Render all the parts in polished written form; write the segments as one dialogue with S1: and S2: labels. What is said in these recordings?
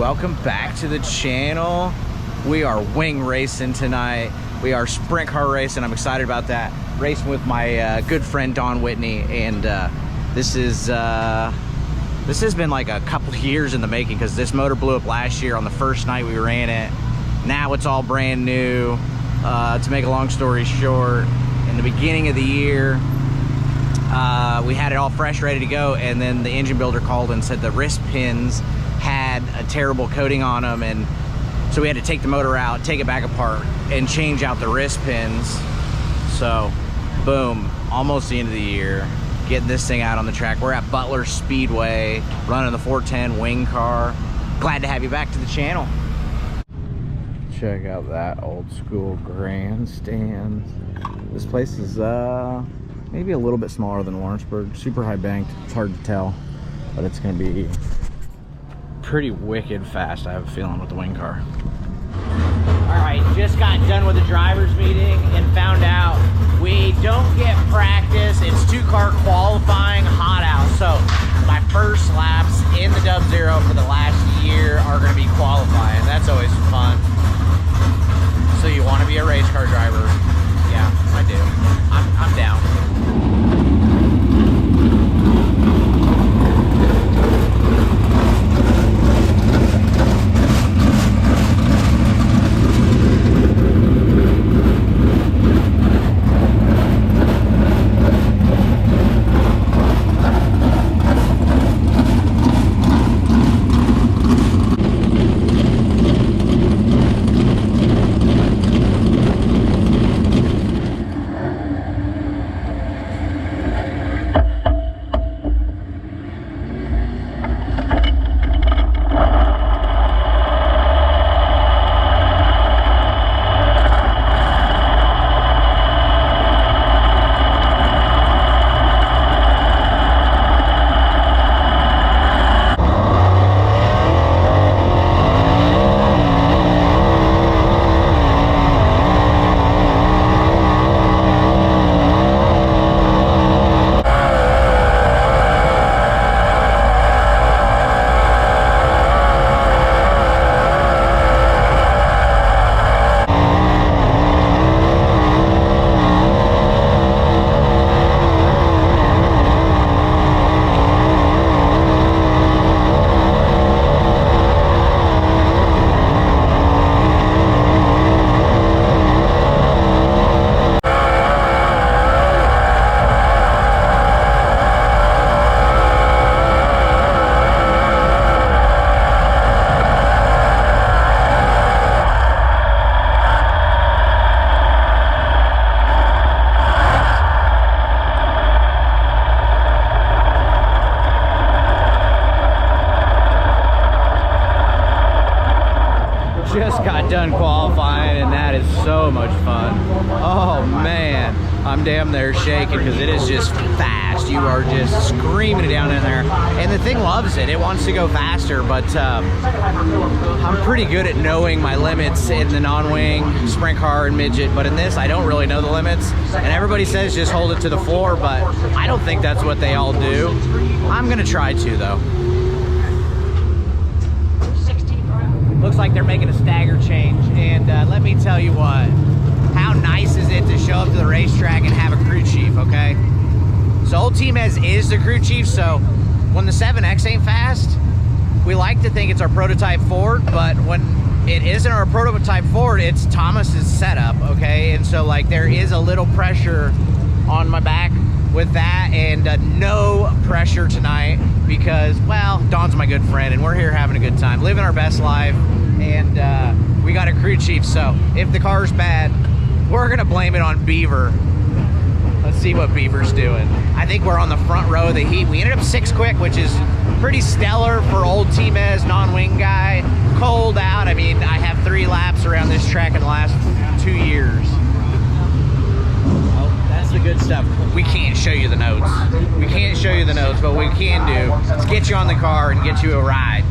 S1: Welcome back to the channel. We are wing racing tonight. We are sprint car racing. I'm excited about that. Racing with my good friend Don Whitney, and this has been like a couple years in the making because this motor blew up last year on the first night we ran it. Now it's all brand new. To make a long story short, in the beginning of the year, we had it all fresh, ready to go, and then the engine builder called and said the wrist pins had a terrible coating on them, and so we had to take the motor out, take it back apart, and change out the wrist pins. So, boom, almost the end of the year, getting this thing out on the track. We're at Butler Speedway, running the 410 wing car. Glad to have you back to the channel. Check out that old school grandstand. This place is maybe a little bit smaller than Lawrenceburg. Super high banked, it's hard to tell, but it's gonna be pretty wicked fast, I have a feeling, with the wing car. All right, just got done with the driver's meeting and found out we don't get practice. It's 2-car qualifying hot out. So my first laps in the Dub Zero for the last year are gonna be qualifying. That's always fun. So you wanna be a race car driver? Yeah, I do. I'm down. Just got done qualifying, and that is so much fun. Oh man, I'm damn there shaking because it is just fast. You are just screaming it down in there, and the thing loves it. It wants to go faster, but I'm pretty good at knowing my limits in the non-wing, sprint car, and midget, but in this I don't really know the limits, and everybody says just hold it to the floor, but I don't think that's what they all do. I'm gonna try to though. Looks like they're making a stagger change, and let me tell you what, how nice is it to show up to the racetrack and have a crew chief, okay? So old Tmez is the crew chief, so when the 7X ain't fast, we like to think it's our prototype Ford, but when it isn't our prototype Ford, it's Thomas's setup, okay? And so like there is a little pressure on my back with that, and no pressure tonight because, well, Don's my good friend and we're here having a good time, living our best life, and we got a crew chief, so if the car's bad, we're gonna blame it on Beaver. Let's see what Beaver's doing. I think we're on the front row of the heat. We ended up 6 quick, which is pretty stellar for old Tmez non-wing guy. Cold out. I mean, I have 3 laps around this track in the last 2 years. Oh, that's the good stuff. We can't show you the notes. We can't show you the notes, but what we can do is get you on the car and get you a ride.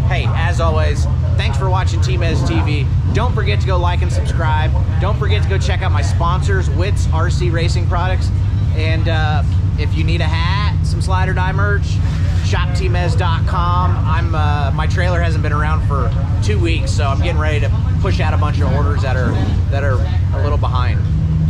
S1: Hey, as always, thanks for watching Tmeztv. Don't forget to go like and subscribe. Don't forget to go check out my sponsors, Witt's RC Racing Products. And if you need a hat, some Slide or Die merch, shop Tmez. Tmeztv.com. My trailer hasn't been around for 2 weeks, so I'm getting ready to push out a bunch of orders that are a little behind.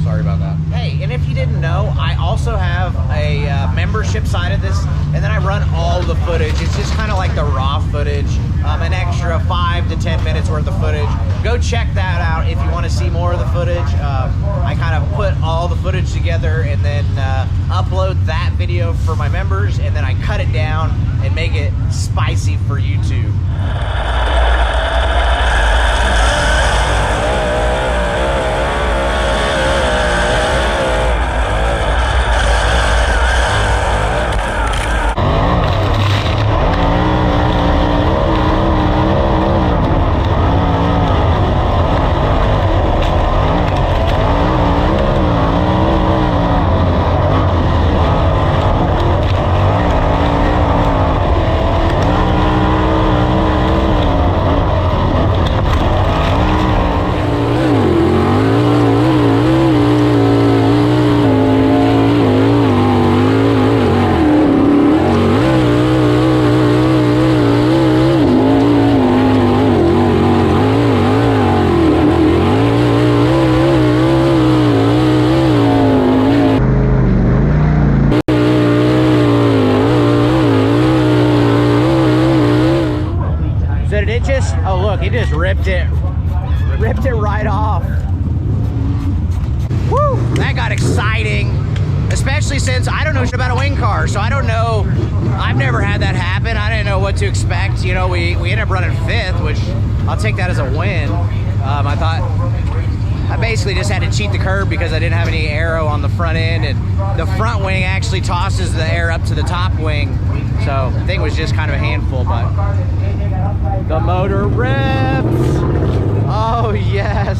S1: Sorry about that. Hey, and if you didn't know, I also have a membership side of this, and then I run all the footage. It's just kind of like the raw footage, an extra 5 to 10 minutes worth of footage. Go check that out if you want to see more of the footage. I kind of put all the footage together and then upload that video for my members, and then I cut it down and make it spicy for YouTube. Oh look, it just ripped it right off. Woo, that got exciting, especially since I don't know shit about a wing car, so I don't know. I've never had that happen. I didn't know what to expect. You know, we ended up running 5th, which I'll take that as a win. I thought I basically just had to cheat the curb because I didn't have any aero on the front end, and the front wing actually tosses the air up to the top wing. So the thing was just kind of a handful, but the motor rips. Oh yes.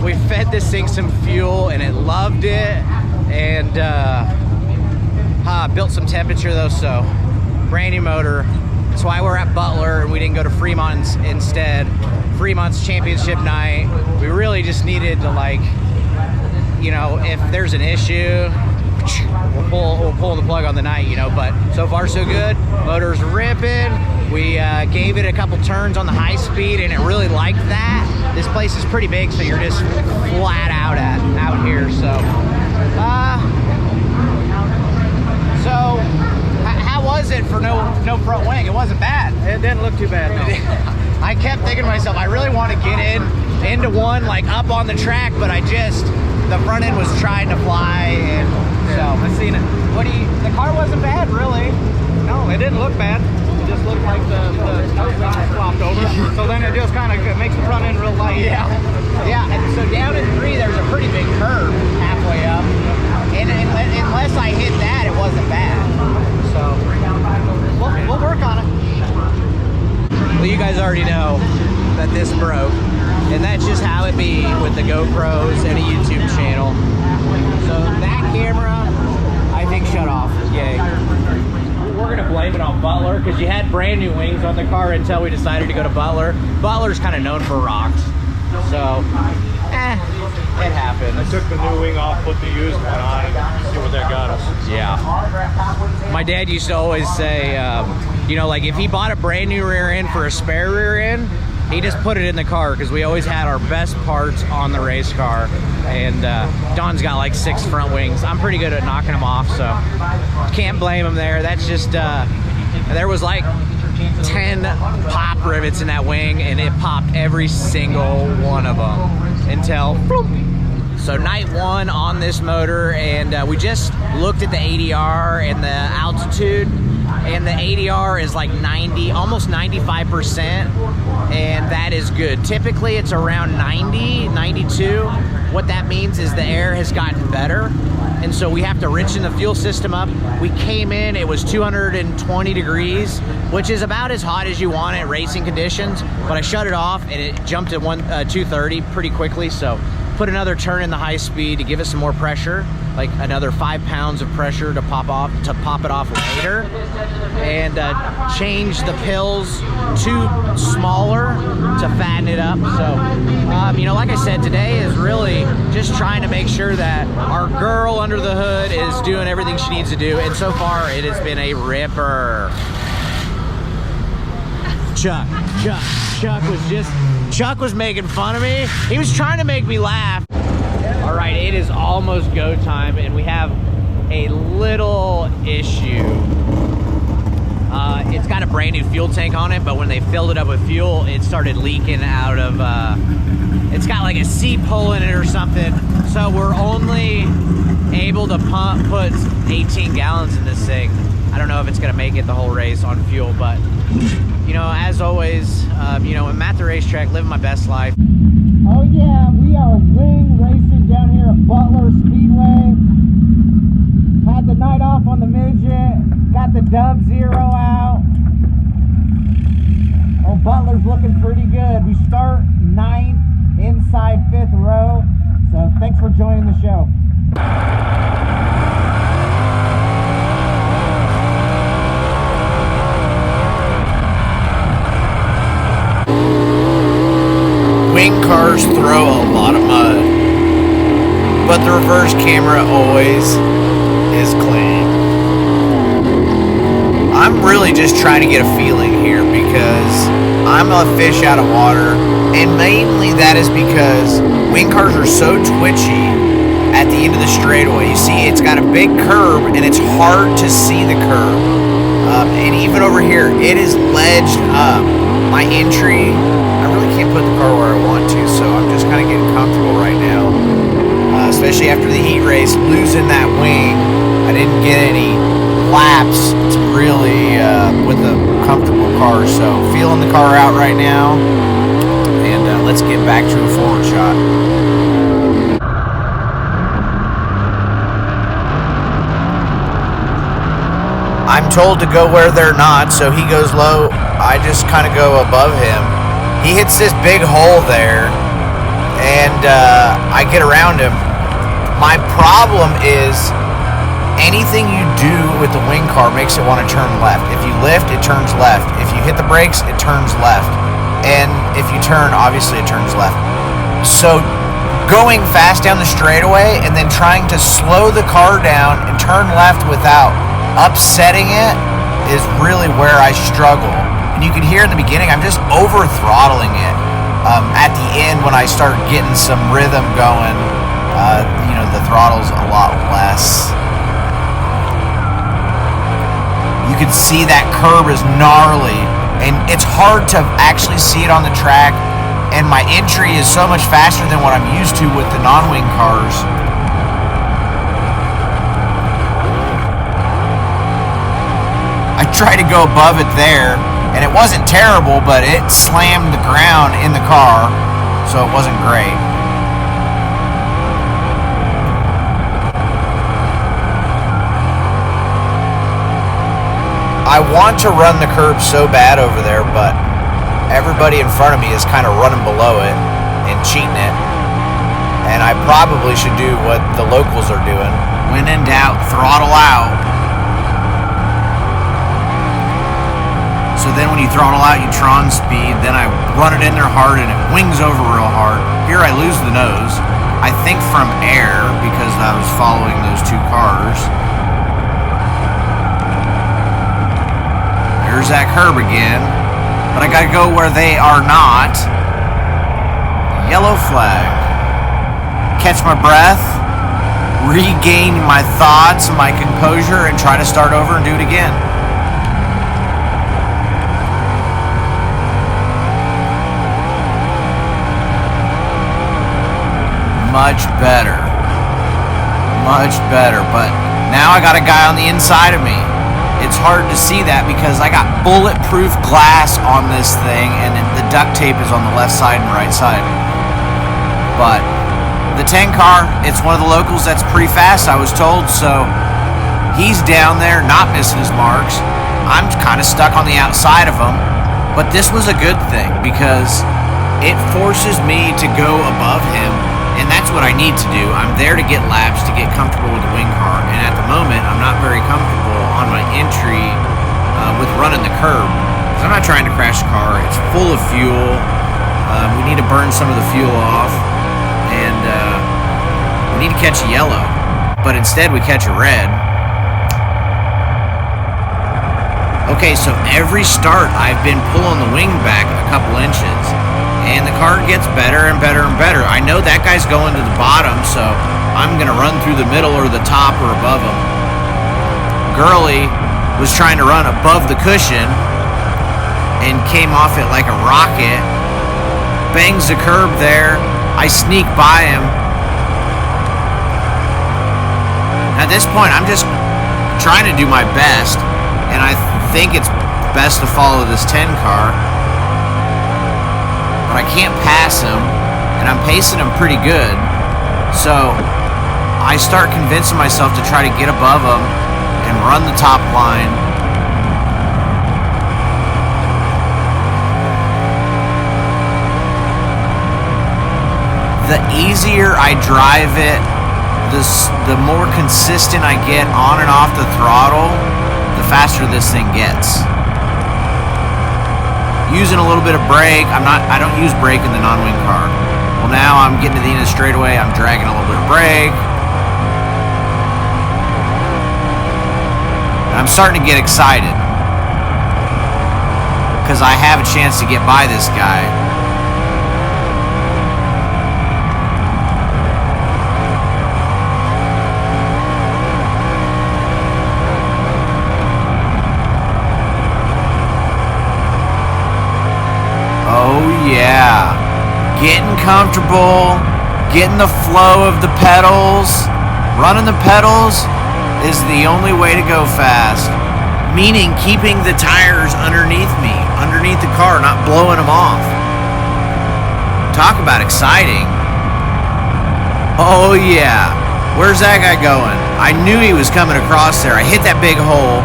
S1: We fed this thing some fuel and it loved it, and built some temperature though, so brand new motor. That's why we're at Butler and we didn't go to Fremont instead. Fremont's championship night. We really just needed to, like, you know, if there's an issue, we'll pull the plug on the night, you know. But so far so good. Motor's ripping. We gave it a couple turns on the high speed and it really liked that. This place is pretty big, so you're just flat out here. So how was it for no front wing? It wasn't bad.
S2: It didn't look too bad, no.
S1: I kept thinking to myself, I really want to get into one, like up on the track, but the front end was trying to fly, and so
S2: I seen it.
S1: The car wasn't bad, really.
S2: No, it didn't look bad. It just looked like the nose wing flopped over. So then it just kind of makes the front end real light.
S1: Yeah. And so down in 3, there's a pretty big curve halfway up, and unless I hit that, it wasn't bad. So we'll work on it. Well, you guys already know that this broke, and that's just how it be with the GoPros and a YouTube channel. So that camera, I think, shut off. Yay. We're gonna blame it on Butler because you had brand new wings on the car until we decided to go to Butler. Butler's kind of known for rocks, so it happens.
S2: I took the new wing off, put the used one on, and see what that got us.
S1: Yeah. My dad used to always say, you know, like if he bought a brand new rear end for a spare rear end, he just put it in the car because we always had our best parts on the race car. And Don's got like 6 front wings. I'm pretty good at knocking them off, so can't blame him there. That's just, there was like 10 pop rivets in that wing, and it popped every single one of them until bloop. So night 1 on this motor, and we just looked at the ADR and the altitude, and the ADR is like 90, almost 95%, and that is good. Typically it's around 90, 92. What that means is the air has gotten better, and so we have to richen the fuel system up. We came in, it was 220 degrees, which is about as hot as you want it racing conditions, but I shut it off and it jumped at 230 pretty quickly, so put another turn in the high speed to give it some more pressure, like another 5 pounds of pressure to pop it off later, and change the pills to smaller to fatten it up. So you know, like I said, today is really just trying to make sure that our girl under the hood is doing everything she needs to do, and so far it has been a ripper. Chuck was making fun of me. He was trying to make me laugh. All right, it is almost go time, and we have a little issue. It's got a brand new fuel tank on it, but when they filled it up with fuel, it started leaking out of, it's got like a seep hole in it or something. So we're only able to put 18 gallons in this thing. I don't know if it's gonna make it the whole race on fuel, but you know, as always, you know, I'm at the racetrack, living my best life.
S2: Oh yeah, we are wing racing down here at Butler Speedway. Had the night off on the midget, got the Dub Zero out. Oh, Butler's looking pretty good. We start 9th inside 5th row. So thanks for joining the show.
S1: Wing cars throw a lot of mud, but the reverse camera always is clean. I'm really just trying to get a feeling here because I'm a fish out of water, and mainly that is because wing cars are so twitchy at the end of the straightaway. You see, it's got a big curb, and it's hard to see the curb. And even over here, it is ledged up. My entry, I really can't put the car where I want to, so I'm just kind of getting comfortable right now. Especially after the heat race, losing that wing, I didn't get any laps. It's really with a comfortable car, so feeling the car out right now. And let's get back to a forward shot. I'm told to go where they're not, so he goes low. I just kind of go above him. He hits this big hole there, and I get around him. My problem is anything you do with the wing car makes it want to turn left. If you lift, it turns left. If you hit the brakes, it turns left. And if you turn, obviously it turns left. So going fast down the straightaway and then trying to slow the car down and turn left without upsetting it is really where I struggle. And you can hear in the beginning, I'm just over throttling it. At the end, when I start getting some rhythm going, you know, the throttle's a lot less. You can see that curb is gnarly, and it's hard to actually see it on the track. And my entry is so much faster than what I'm used to with the non-wing cars. I tried to go above it there, and it wasn't terrible, but it slammed the ground in the car, so it wasn't great. I want to run the curb so bad over there, but everybody in front of me is kind of running below it and cheating it, and I probably should do what the locals are doing. When in doubt, throttle out. So then when you throttle out, you Tron speed, then I run it in there hard and it wings over real hard. Here I lose the nose, I think from air because I was following those two cars. There's that curb again, but I gotta go where they are not. Yellow flag. Catch my breath, regain my thoughts, my composure, and try to start over and do it again. Much better, but now I got a guy on the inside of me. It's hard to see that because I got bulletproof glass on this thing, and the duct tape is on the left side and right side. But the 10 car, it's one of the locals that's pretty fast, I was told, so he's down there not missing his marks. I'm kind of stuck on the outside of him, but this was a good thing because it forces me to go above him. And that's what I need to do. I'm there to get laps, to get comfortable with the wing car. And at the moment, I'm not very comfortable on my entry with running the curb. Because I'm not trying to crash the car. It's full of fuel. We need to burn some of the fuel off. And we need to catch a yellow. But instead, we catch a red. Okay, so every start I've been pulling the wing back a couple inches, and the car gets better and better and better. I know that guy's going to the bottom, so I'm gonna run through the middle or the top or above him. Girly was trying to run above the cushion and came off it like a rocket. Bangs the curb there. I sneak by him. At this point, I'm just trying to do my best, and I think it's best to follow this 10 car. But I can't pass him, and I'm pacing him pretty good. So I start convincing myself to try to get above him and run the top line. The easier I drive it, the more consistent I get on and off the throttle, the faster this thing gets. Using a little bit of brake, I don't use brake in the non-wing car. Well, now I'm getting to the end of the straightaway, I'm dragging a little bit of brake. And I'm starting to get excited because I have a chance to get by this guy. Oh yeah, getting comfortable, getting the flow of the pedals. Running the pedals is the only way to go fast, meaning keeping the tires underneath me, underneath the car, not blowing them off. Talk about exciting. Oh yeah, where's that guy going? I knew he was coming across there. I hit that big hole.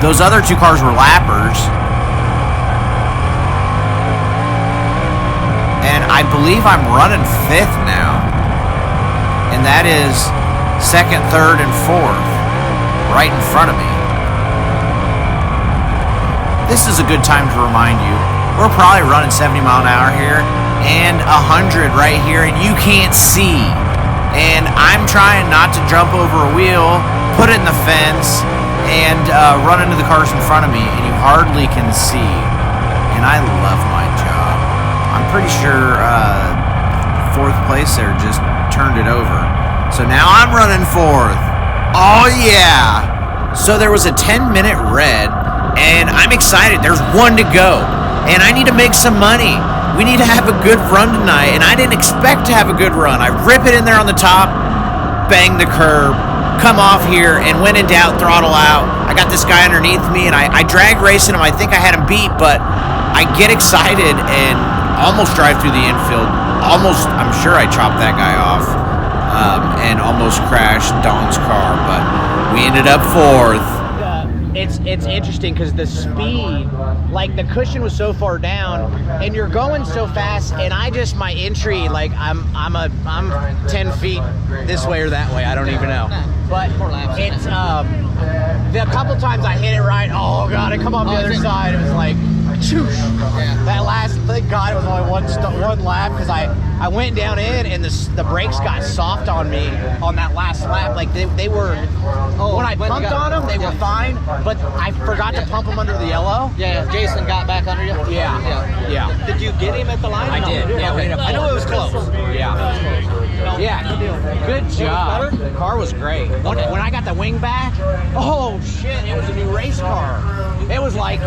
S1: Those other two cars were lappers. I believe I'm running 5th now, and that is 2nd, 3rd, and 4th right in front of me. This is a good time to remind you, we're probably running 70 mile an hour here and 100 right here, and you can't see. And I'm trying not to jump over a wheel, put it in the fence, and run into the cars in front of me, and you hardly can see. And I love my job. I'm pretty sure 4th place there just turned it over. So now I'm running 4th. Oh yeah! So there was a 10-minute red, and I'm excited. There's 1 to go, and I need to make some money. We need to have a good run tonight, and I didn't expect to have a good run. I rip it in there on the top, bang the curb, come off here, and when in doubt, throttle out. I got this guy underneath me, and I drag racing him. I think I had him beat, but I get excited and almost drive through the infield. Almost, I'm sure I chopped that guy off and almost crashed Don's car, but we ended up 4th.
S2: It's interesting because the speed, like the cushion was so far down, and you're going so fast, and my entry, like I'm 10 feet this way or that way, I don't even know. But it's the couple times I hit it right, oh god, I come off the other side, it was like that last, thank God it was only one lap, because I went down in and the brakes got soft on me on that last lap. Like they were, when I pumped on them, they were fine, but I forgot to pump them under the yellow.
S3: Yeah, Jason got back under you?
S2: Yeah.
S3: Did you get him at the line?
S2: I did. Yeah,
S3: okay. I knew it was close.
S2: Yeah, good job. The car was great. When I got the wing back, oh shit, it was a new race car. It was like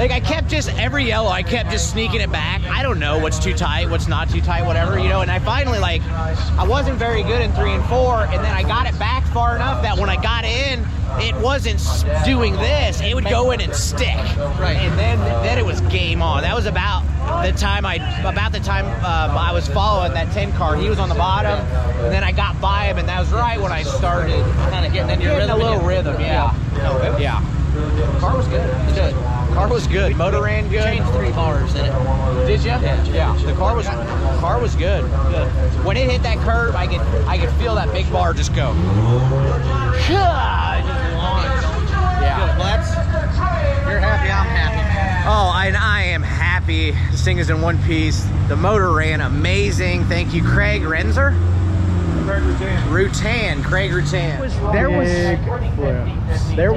S2: I kept just, every yellow, I kept just sneaking it back. I don't know what's too tight, what's not too tight, whatever, you know, and I finally, I wasn't very good in 3 and 4, and then I got it back far enough that when I got in, it wasn't doing this, it would go in and stick.
S3: Right.
S2: And then it was game on. That was about the time I was following that 10 car. He was on the bottom, and then I got by him, and that was right when I started
S3: kind of getting into your rhythm.
S2: A little rhythm, yeah. Yeah. The car was good.
S3: Good.
S2: Car was good. Motor ran good.
S3: Changed 3 bars in it.
S2: Did you? Yeah. The car was good.
S3: Good.
S2: When it hit that curve, I could feel that big bar just go. Just launch. Yeah.
S3: Good. Well, you're happy, I'm happy.
S2: Oh, I am happy. This thing is in one piece. The motor ran amazing. Thank you, Craig Renzer. Rutan, Craig Rutan. There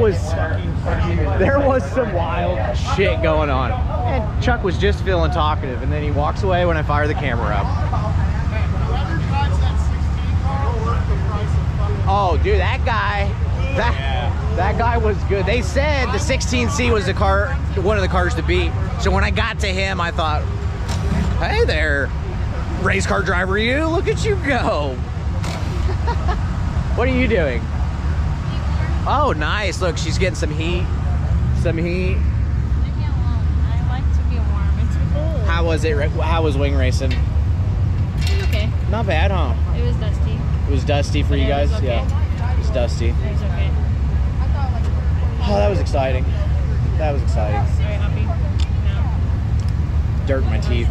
S2: was some wild shit going on. And Chuck was just feeling talkative, and then he walks away when I fire the camera up. Oh, dude, that guy, that guy was good. They said the 16C was the car, one of the cars to beat. So when I got to him, I thought, hey there, race car driver, you, look at you go. What are you doing? Oh, nice. Look, she's getting some heat. Some heat.
S4: Leave me alone. I like to be warm. It's cold.
S2: How was it? How was wing racing?
S4: Okay.
S2: Not bad, huh?
S4: It was dusty.
S2: It was dusty for
S4: But
S2: you
S4: it
S2: guys?
S4: was okay.
S2: Yeah. It was dusty.
S4: It was okay.
S2: Oh, that was exciting. That was exciting.
S4: Are you happy? No.
S2: Dirt in my teeth.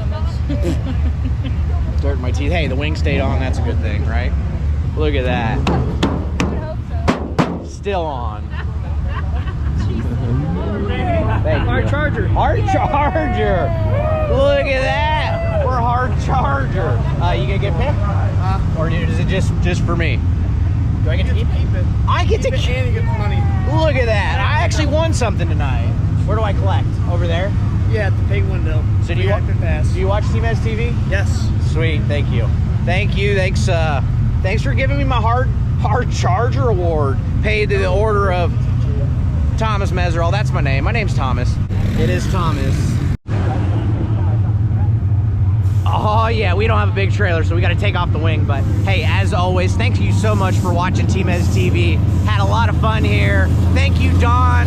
S2: Dirt in my teeth. Hey, the wing stayed on. That's a good thing, right? Look at that.
S4: I hope so.
S2: Still on.
S3: Hard charger.
S2: Hard charger. Look at that. We're hard charger. You gonna get picked? Or is it just for me? Do I get to keep it? I get to keep it.
S3: And you get the money.
S2: Look at that. I actually won something tonight. Where do I collect? Over there?
S3: Yeah, at the pig window.
S2: So do you watch Tmeztv?
S3: Yes.
S2: Sweet, thank you. Thank you. Thanks for giving me my hard charger award. Paid to the order of Thomas Meserol. That's my name. My name's Thomas. It is Thomas. Oh yeah, we don't have a big trailer, so we got to take off the wing. But hey, as always, thank you so much for watching Tmeztv. Had a lot of fun here. Thank you, Don.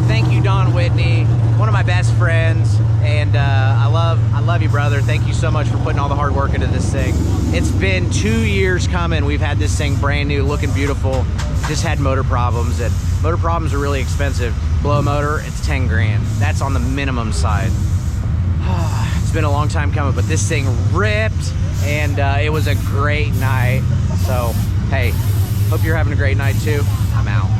S2: Thank you, Don Whitney, one of my best friends, and I love you, brother. Thank you so much for putting all the hard work into this thing. It's been 2 years coming. We've had this thing brand new, looking beautiful. Just had motor problems, and motor problems are really expensive. Blow motor, it's 10 grand. That's on the minimum side. It's been a long time coming, but this thing ripped, and it was a great night. So, hey, hope you're having a great night too. I'm out.